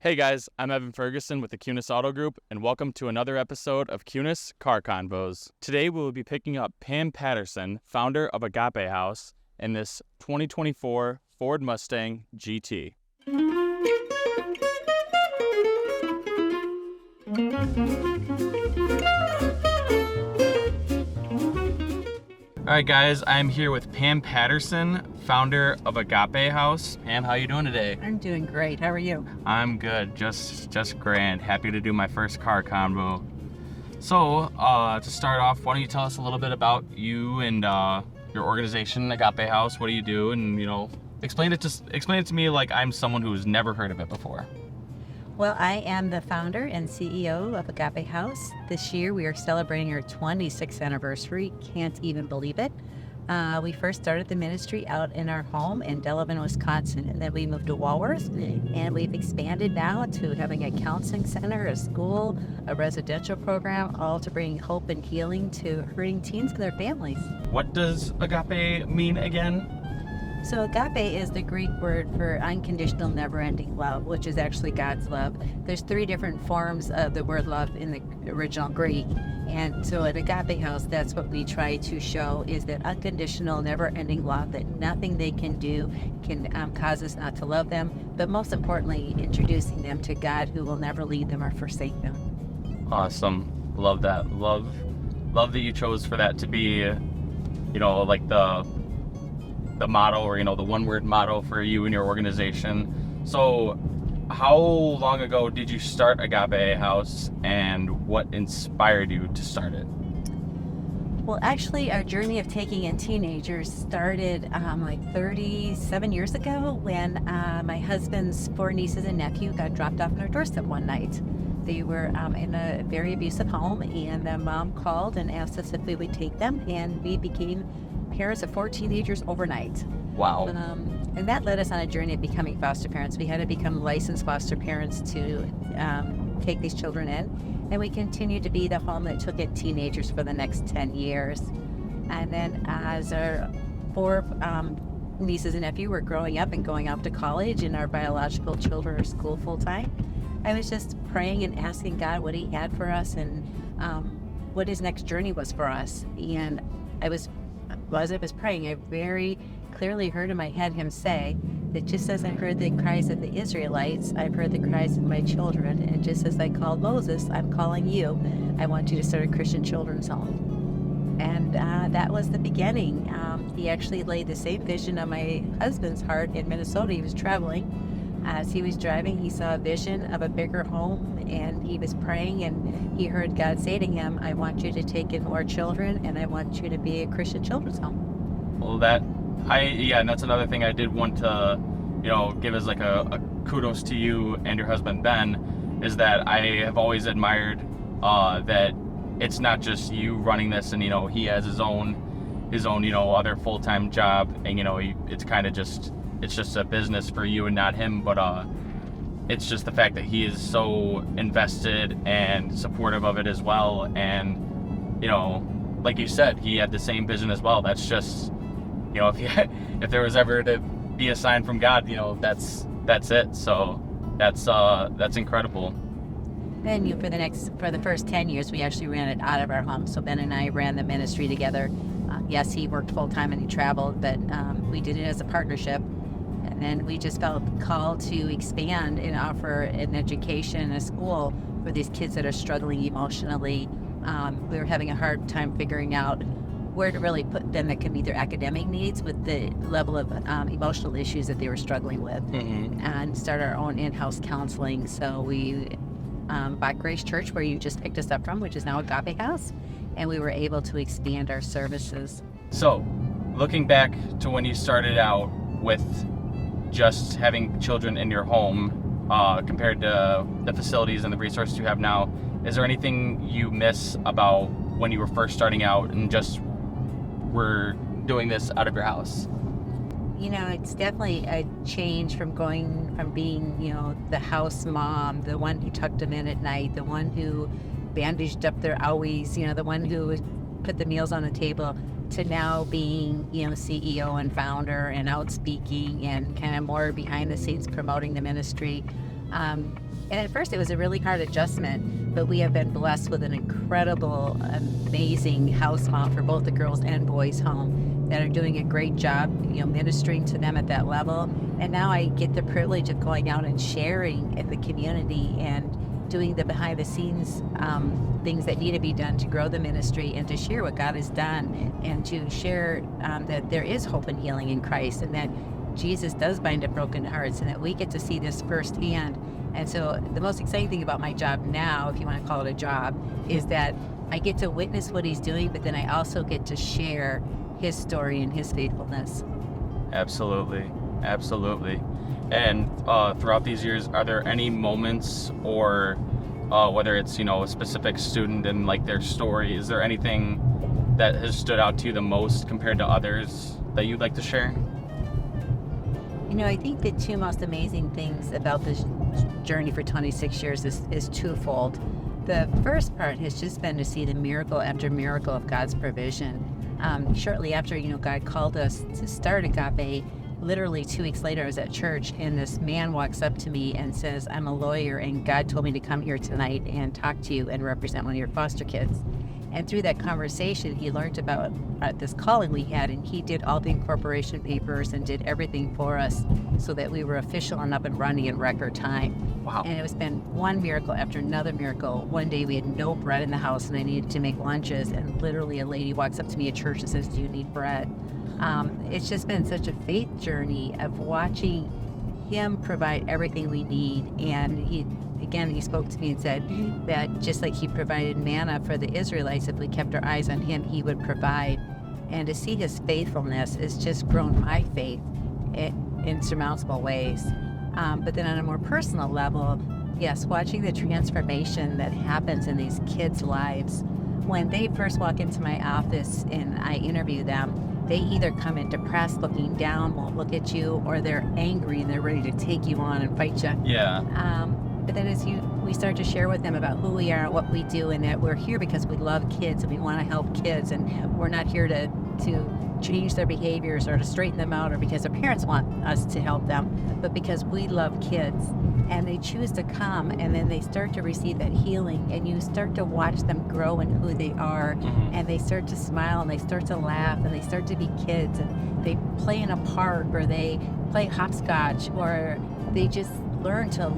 Hey guys, I'm Evan Ferguson with the Kunes Auto Group, and welcome to another episode of Kunes Car Convos. Today we will be picking up Pam Patterson, founder of Agape House, in this 2024 Ford Mustang GT. All right, guys, I'm here with Pam Patterson, founder of Agape House. Pam, how you doing today? I'm doing great. How are you? I'm good, just grand. Happy to do my first car convo. So, to start off, why don't you tell us a little bit about you and your organization, Agape House? What do you do? And explain it to me like I'm someone who's never heard of it before. Well, I am the founder and CEO of Agape House. This year we are celebrating our 26th anniversary. Can't even believe it. We first started the ministry out in our home in Delavan, Wisconsin, and then we moved to Walworth, and we've expanded now to having a counseling center, a school, a residential program, all to bring hope and healing to hurting teens and their families. What does Agape mean again? So agape is the Greek word for unconditional, never-ending love, which is actually God's love. There's 3 different forms of the word love in the original Greek. And so at Agape House, that's what we try to show, is that unconditional, never-ending love, that nothing they can do can cause us not to love them, but most importantly, introducing them to God, who will never leave them or forsake them. Awesome. Love that. Love that you chose for that to be, like the motto, or the one-word motto for you and your organization. So how long ago did you start Agape House, and what inspired you to start it? Well, actually, our journey of taking in teenagers started like 37 years ago when my husband's 4 nieces and nephew got dropped off on our doorstep one night. They were in a very abusive home, and the mom called and asked us if we would take them, and we became parents of 4 teenagers overnight. Wow. And that led us on a journey of becoming foster parents. We had to become licensed foster parents to take these children in. And we continued to be the home that took in teenagers for the next 10 years. And then as our 4 nieces and nephew were growing up and going off to college, and our biological children are school full-time, I was just praying and asking God what he had for us and what his next journey was for us. And as I was praying, I very clearly heard in my head him say that just as I heard the cries of the Israelites, I've heard the cries of my children, and just as I called Moses, I'm calling you. I want you to start a Christian children's home. And that was the beginning. He actually laid the same vision on my husband's heart in Minnesota. He was traveling. As he was driving, he saw a vision of a bigger home, and he was praying, and he heard God say to him, I want you to take in more children, and I want you to be a Christian children's home. Well, and that's another thing I did want to, give as like a kudos to you and your husband, Ben, is that I have always admired that it's not just you running this, and, he has his own, other full-time job, and, it's kind of just, it's just a business for you and not him, but it's just the fact that he is so invested and supportive of it as well. And like you said, he had the same vision as well. That's just if there was ever to be a sign from God, that's it. So that's incredible. Then for the first 10 years, we actually ran it out of our home. So Ben and I ran the ministry together. Yes, he worked full time and he traveled, but we did it as a partnership. And then we just felt called to expand and offer an education and a school for these kids that are struggling emotionally. We were having a hard time figuring out where to really put them that can meet their academic needs with the level of emotional issues that they were struggling with, and start our own in-house counseling. So we bought Grace Church, where you just picked us up from, which is now Agape House, and we were able to expand our services. So, looking back to when you started out with just having children in your home, compared to the facilities and the resources you have now, is there anything you miss about when you were first starting out and just were doing this out of your house? It's definitely a change from being, the house mom, the one who tucked them in at night, the one who bandaged up their owies, the one who would put the meals on the table, to now being, CEO and founder and out speaking and kind of more behind the scenes promoting the ministry. And at first it was a really hard adjustment, but we have been blessed with an incredible, amazing house mom for both the girls and boys home that are doing a great job, ministering to them at that level. And now I get the privilege of going out and sharing in the community and doing the behind the scenes things that need to be done to grow the ministry and to share what God has done and to share that there is hope and healing in Christ and that Jesus does bind up broken hearts and that we get to see this firsthand. And so the most exciting thing about my job now, if you want to call it a job, is that I get to witness what he's doing, but then I also get to share his story and his faithfulness. Absolutely. And throughout these years, are there any moments or whether it's, a specific student and like their story, is there anything that has stood out to you the most compared to others that you'd like to share? I think the two most amazing things about this journey for 26 years is twofold. The first part has just been to see the miracle after miracle of God's provision. Shortly after, God called us to start Agape, literally 2 weeks later, I was at church and this man walks up to me and says, "I'm a lawyer and God told me to come here tonight and talk to you and represent one of your foster kids." And through that conversation, he learned about this calling we had, and he did all the incorporation papers and did everything for us so that we were official and up and running in record time. Wow. And it was been one miracle after another miracle. One day we had no bread in the house and I needed to make lunches, and literally a lady walks up to me at church and says, "Do you need bread?" It's just been such a faith journey of watching him provide everything we need. And he spoke to me and said that just like he provided manna for the Israelites, if we kept our eyes on him, he would provide. And to see his faithfulness has just grown my faith in insurmountable ways. But then on a more personal level, yes, watching the transformation that happens in these kids' lives. When they first walk into my office and I interview them, they either come in depressed, looking down, won't look at you, or they're angry and they're ready to take you on and fight you. Yeah. But then we start to share with them about who we are and what we do, and that we're here because we love kids and we want to help kids, and we're not here to change their behaviors or to straighten them out or because their parents want us to help them, but because we love kids. And they choose to come, and then they start to receive that healing, and you start to watch them grow in who they are, and they start to smile and they start to laugh and they start to be kids, and they play in a park or they play hopscotch or they just learn to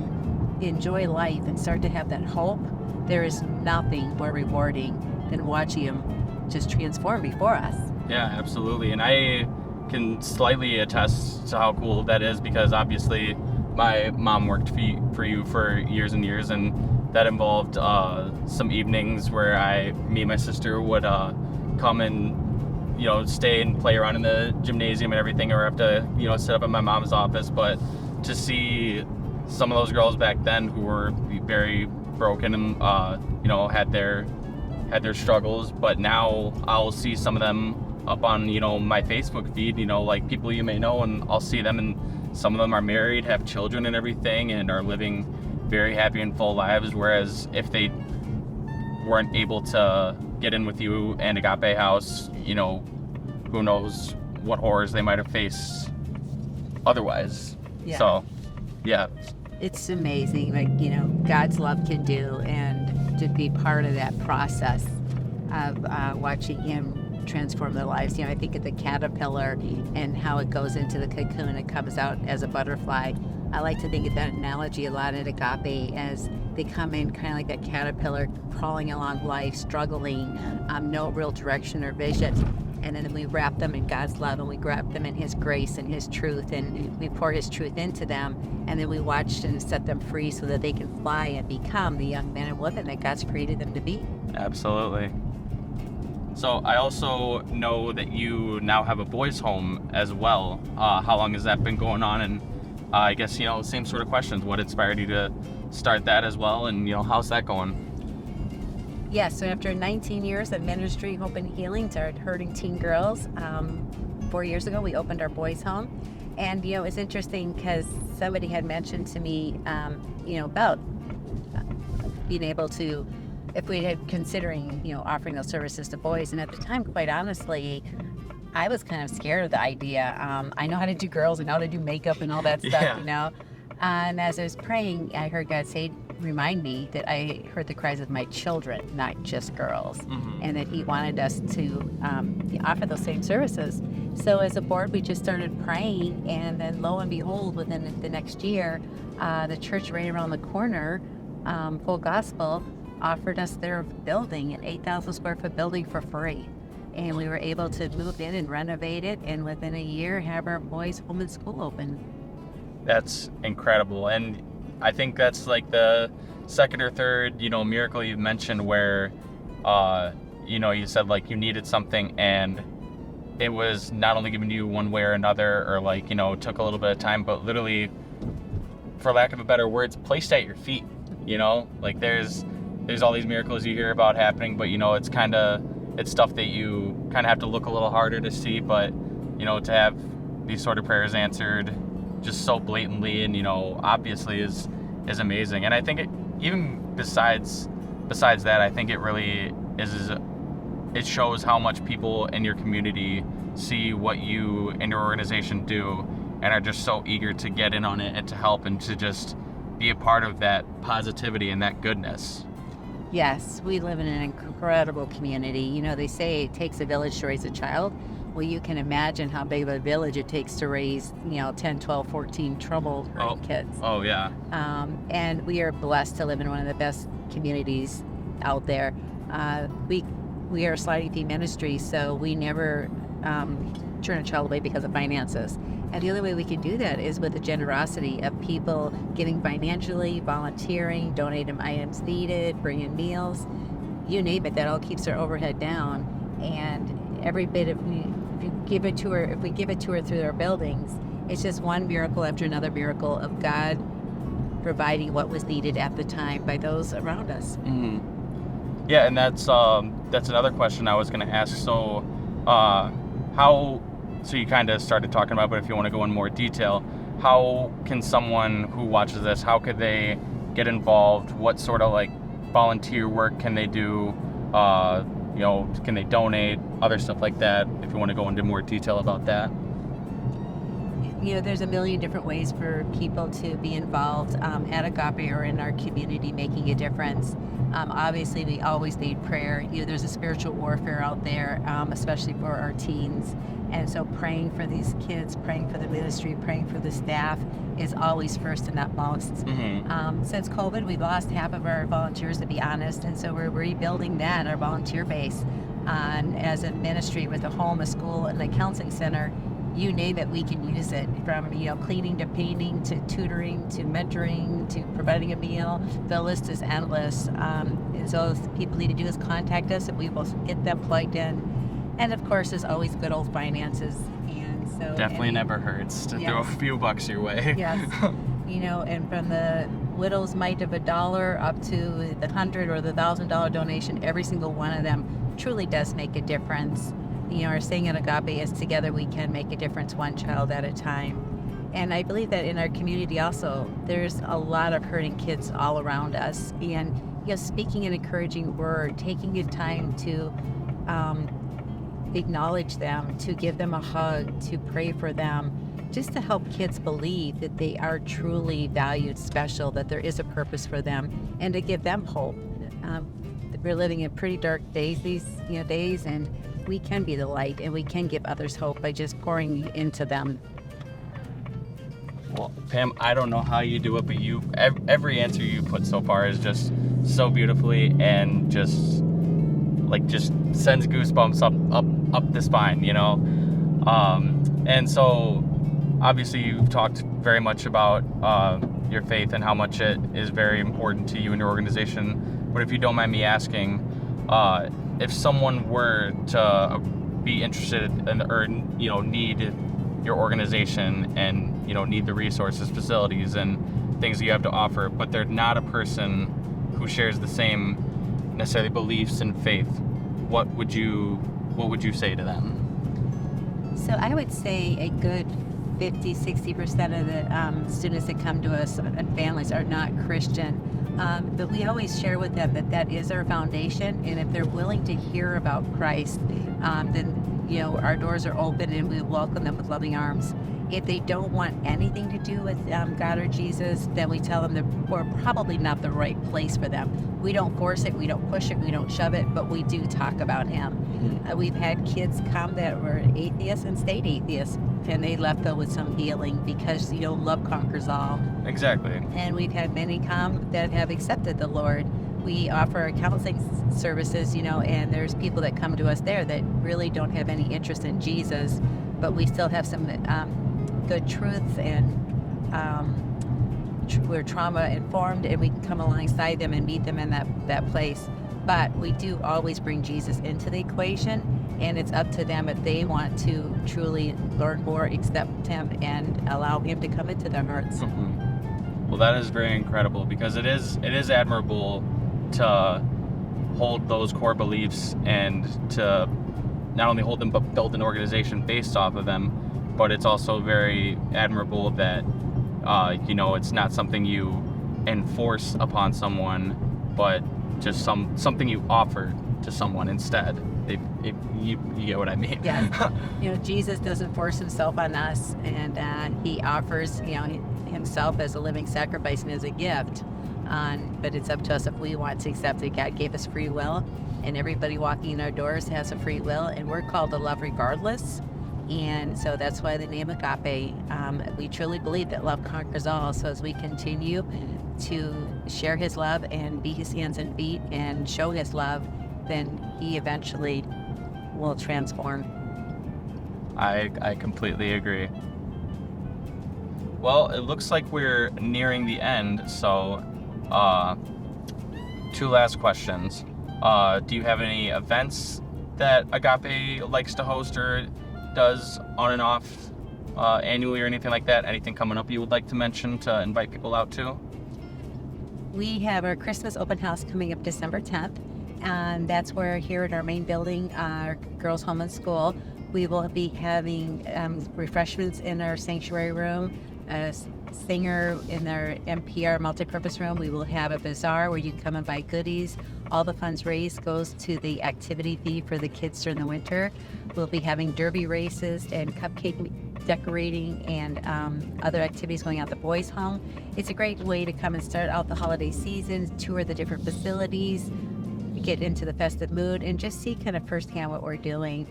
enjoy life and start to have that hope. There is nothing more rewarding than watching them just transform before us. Yeah, absolutely. And I can slightly attest to how cool that is because obviously my mom worked for you for years and years, and that involved some evenings where me and my sister would come and stay and play around in the gymnasium and everything, or have to sit up in my mom's office. But to see some of those girls back then who were very broken and had their struggles, but now I'll see some of them up on my Facebook feed, like people you may know, and I'll see them, and some of them are married, have children and everything, and are living very happy and full lives. Whereas if they weren't able to get in with you and Agape House, who knows what horrors they might have faced otherwise. Yeah. So, yeah. It's amazing what God's love can do, and to be part of that process of watching him transform their lives. I think of the caterpillar and how it goes into the cocoon and it comes out as a butterfly. I like to think of that analogy a lot at Agape as they come in kind of like that caterpillar crawling along life, struggling, no real direction or vision. And then we wrap them in God's love, and we wrap them in his grace and his truth, and we pour his truth into them, and then we watch and set them free so that they can fly and become the young men and women that God's created them to be. Absolutely. So I also know that you now have a boys' home as well. How long has that been going on? And I guess, same sort of questions. What inspired you to start that as well? And, how's that going? Yeah, so after 19 years of ministry, hope, and healing to hurting teen girls, 4 years ago we opened our boys' home. And, it's interesting because somebody had mentioned to me, about being able to, if we had considering, offering those services to boys. And at the time, quite honestly, I was kind of scared of the idea. I know how to do girls, I know how to do makeup and all that stuff, And as I was praying, I heard God say, remind me that I heard the cries of my children, not just girls, and that He wanted us to offer those same services. So as a board, we just started praying, and then lo and behold, within the next year, the church right around the corner, Full Gospel, offered us their building, an 8,000 square foot building for free. And we were able to move in and renovate it, and within a year have our boys' home and school open. That's incredible. And I think that's like the second or third, miracle you've mentioned where, you said like you needed something and it was not only giving you one way or another, or like, took a little bit of time, but literally, for lack of a better words, placed at your feet, like there's all these miracles you hear about happening, but it's stuff that you kind of have to look a little harder to see, but to have these sort of prayers answered just so blatantly and obviously is amazing. And I think even besides that, I think it really is it shows how much people in your community see what you and your organization do and are just so eager to get in on it and to help and to just be a part of that positivity and that goodness. Yes, we live in an incredible community. They say it takes a village to raise a child. Well, you can imagine how big of a village it takes to raise, 10, 12, 14 troubled kids. Oh, yeah. And we are blessed to live in one of the best communities out there. We are a sliding fee ministry, so we never turn a child away because of finances. And the only way we can do that is with the generosity of people giving financially, volunteering, donating items needed, bringing meals, you name it. That all keeps our overhead down. And every bit if we give it to her through our buildings, it's just one miracle after another miracle of God providing what was needed at the time by those around us. Mm-hmm. Yeah, and that's another question I was going to ask. So, So you kind of started talking about, but if you want to go in more detail, how can someone who watches this, how could they get involved? What sort of like volunteer work can they do? Can they donate? Other stuff like that, if you want to go into more detail about that. There's a million different ways for people to be involved at Agape or in our community, making a difference. Obviously, we always need prayer. There's a spiritual warfare out there, especially for our teens. And so praying for these kids, praying for the ministry, praying for the staff is always first and not most. Mm-hmm. Since COVID, we've lost half of our volunteers, to be honest. And so we're rebuilding that, our volunteer base. As a ministry with a home, a school, and a counseling center, you name it, we can use it, from cleaning to painting to tutoring to mentoring to providing a meal. The list is endless. And so if people need to do is contact us and we will get them plugged in. And of course, there's always good old finances. And so definitely never hurts to throw a few bucks your way. Yes. And from the widow's mite of $1 up to the $100 or the $1,000 donation, every single one of them truly does make a difference. Our saying at Agape is together we can make a difference, one child at a time. And I believe that in our community also, there's a lot of hurting kids all around us. And speaking an encouraging word, taking a time to acknowledge them, to give them a hug, to pray for them, just to help kids believe that they are truly valued, special, that there is a purpose for them, and to give them hope. We're living in pretty dark days these days, and we can be the light, and we can give others hope by just pouring into them. Well, Pam, I don't know how you do it, but every answer you put so far is just so beautifully and just sends goosebumps up the spine, and so obviously you've talked very much about your faith and how much it is very important to you and your organization. But if you don't mind me asking, if someone were to be interested in, or need your organization and need the resources, facilities, and things that you have to offer, but they're not a person who shares the same necessarily beliefs and faith, what would you say to them? So I would say a good 50-60% of the students that come to us and families are not Christian. But we always share with them that is our foundation, and if they're willing to hear about Christ, then our doors are open and we welcome them with loving arms. If they don't want anything to do with God or Jesus, then we tell them that we're probably not the right place for them. We don't force it, we don't push it, we don't shove it, but we do talk about Him. We've had kids come that were atheists and stayed atheists, and they left though with some healing because, love conquers all. Exactly. And we've had many come that have accepted the Lord. We offer counseling services, and there's people that come to us there that really don't have any interest in Jesus, but we still have some good truth, and we're trauma informed, and we can come alongside them and meet them in that place. But we do always bring Jesus into the equation, and it's up to them if they want to truly learn more, accept Him, and allow Him to come into their hearts. Well, that is very incredible, because it is admirable to hold those core beliefs and to not only hold them but build an organization based off of them. But it's also very admirable that it's not something you enforce upon someone, but just something you offer to someone instead. If you get what I mean. Yes. Jesus doesn't force Himself on us, and He offers Himself as a living sacrifice and as a gift. But it's up to us if we want to accept it. God gave us free will, and everybody walking in our doors has a free will, and we're called to love regardless. And so that's why the name Agape. We truly believe that love conquers all. So as we continue to share His love and be His hands and feet and show His love, then He eventually will transform. I completely agree. Well, it looks like we're nearing the end, so 2 last questions. Do you have any events that Agape likes to host or does on and off annually or anything like that? Anything coming up you would like to mention to invite people out to? We have our Christmas open house coming up December 10th, and that's where here at our main building, our girls' home and school, we will be having refreshments in our sanctuary room, a singer in our MPR multipurpose room. We will have a bazaar where you can come and buy goodies. All the funds raised goes to the activity fee for the kids during the winter. We'll be having derby races and cupcake decorating and other activities going out the boys' home. It's a great way to come and start out the holiday season, tour the different facilities, get into the festive mood, and just see kind of firsthand what we're doing.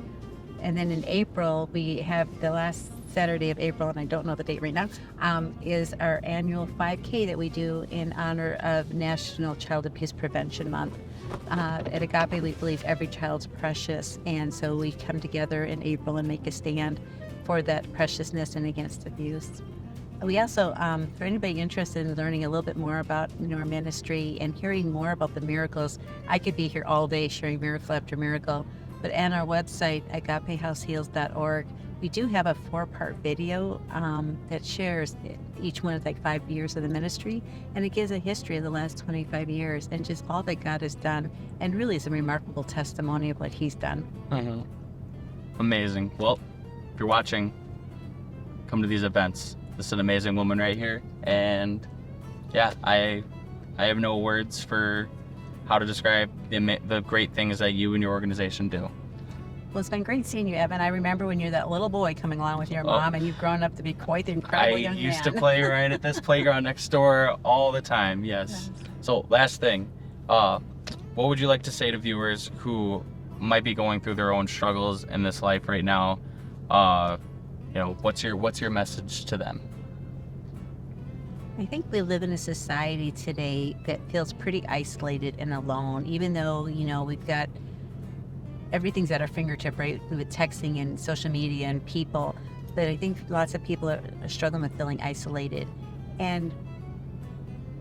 And then in April, we have the last Saturday of April, and I don't know the date right now, is our annual 5K that we do in honor of National Child Abuse Prevention Month. At Agape, we believe every child's precious, and so we come together in April and make a stand for that preciousness and against abuse. We also, for anybody interested in learning a little bit more about our ministry and hearing more about the miracles, I could be here all day sharing miracle after miracle, but on our website, agapehouseheals.org, we do have a 4-part video that shares, each one is like 5 years of the ministry, and it gives a history of the last 25 years and just all that God has done, and really is a remarkable testimony of what He's done. Amazing. Well, if you're watching, come to these events. This is an amazing woman right here, and yeah, I have no words for how to describe the great things that you and your organization do. Well, it's been great seeing you, Evan. I remember when you're that little boy coming along with your mom, and you've grown up to be quite the incredible young man. I used to play right at this playground next door all the time, yes. So last thing, what would you like to say to viewers who might be going through their own struggles in this life right now? What's your message to them? I think we live in a society today that feels pretty isolated and alone, even though, we've got everything's at our fingertip, right? With texting and social media and people. But I think lots of people are struggling with feeling isolated. And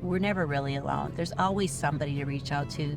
we're never really alone. There's always somebody to reach out to.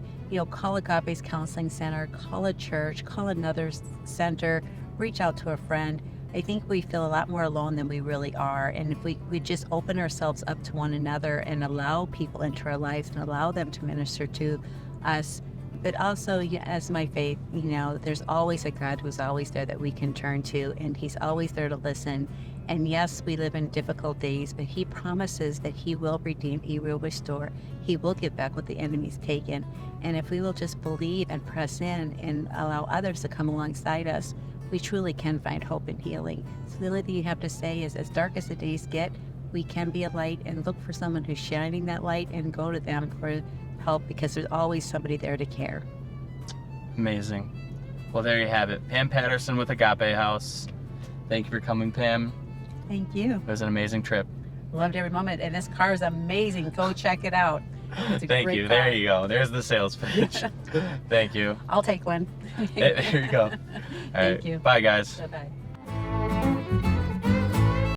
Call Agape's Counseling Center, call a church, call another center, reach out to a friend. I think we feel a lot more alone than we really are. And if we just open ourselves up to one another and allow people into our lives and allow them to minister to us, but also, as my faith, there's always a God who's always there that we can turn to, and He's always there to listen. And yes, we live in difficult days, but He promises that He will redeem, He will restore, He will give back what the enemy's taken. And if we will just believe and press in and allow others to come alongside us, we truly can find hope and healing. So the only thing you have to say is, as dark as the days get, we can be a light, and look for someone who's shining that light and go to them for help, because there's always somebody there to care. Amazing. Well, there you have it. Pam Patterson with Agape House. Thank you for coming, Pam. Thank you. It was an amazing trip. Loved every moment, and this car is amazing. Go check it out. It's a Thank great you. car. There you go. There's the sales page. Thank you. I'll take one. There you go. All right. Thank you. Bye, guys. Bye-bye.